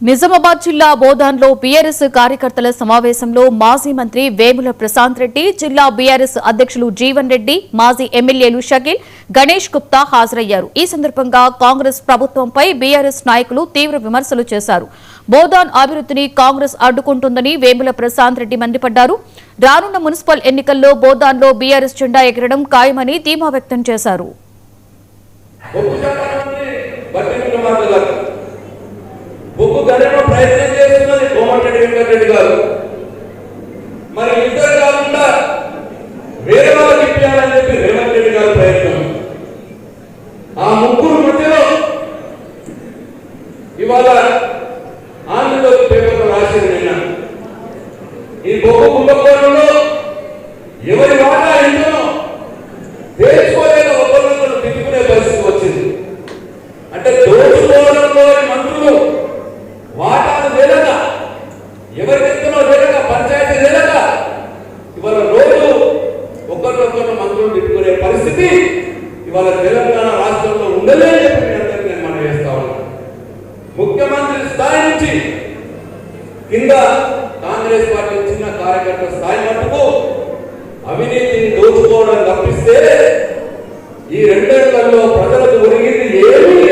నిజామాబాద్ జిల్లా బోధాన్లో బీఆర్ఎస్ కార్యకర్తల సమావేశంలో మాజీ మంత్రి వేముల ప్రశాంత్ రెడ్డి, జిల్లా బీఆర్ఎస్ అధ్యక్షులు జీవన్ రెడ్డి, మాజీ ఎమ్మెల్యేలు షకీల్, గణేష్ గుప్తా హాజరయ్యారు. ఈ సందర్భంగా కాంగ్రెస్ ప్రభుత్వంపై బీఆర్ఎస్ నాయకులు తీవ్ర విమర్శలు చేశారు. బోధాన్ అభివృద్ధిని కాంగ్రెస్ అడ్డుకుంటుందని వేముల ప్రశాంత్ రెడ్డి మండిపడ్డారు. రానున్న మున్సిపల్ ఎన్నికల్లో బోధాన్లో బీఆర్ఎస్ జెండా ఎగరడం ఖాయమని ధీమా వ్యక్తం చేశారు. బొగ్గు గడప ప్రయత్నం చేస్తున్నది కోమటిరెడ్డి వెంకటరెడ్డి గారు. మరి ఇద్దరు కాకుండా వేరే వాళ్ళకి ఇప్పించాలని చెప్పి రేవంత్ రెడ్డి గారు ప్రయత్నం. ఆ ముగ్గురు మధ్యలో ఇవాళ ఆంధ్రజ్యోతి పేపర్లో రాసింది నిన్న, ఈ బొగ్గు కుంభకోణంలో ఎవరి వాటా ఎంతో తెలుసుకోలేక ఒకరినొకరు తిట్టుకునే పరిస్థితి వచ్చింది. అంటే దోచుకోవడంలో మంత్రులు వాటాలు లేక, ఎవరికెంతనో లేక, పంచాయతీ లేక ఇవాళ రోజు ఒకరినొకరు మంత్రులు తిట్టుకునే పరిస్థితి ఇవాళ తెలంగాణ రాష్ట్రంలో ఉండలే అని చెప్పి మీ అందరికీ నేను మనం వేస్తా ఉన్నాను. ముఖ్యమంత్రి స్థాయి నుంచి కింద కాంగ్రెస్ పార్టీ చిన్న కార్యకర్త స్థాయి మట్టుకు అవినీతిని దోచుకోవడం తప్పిస్తే ఈ రెండేళ్లలో ప్రజలకు ఒరిగింది ఏమీ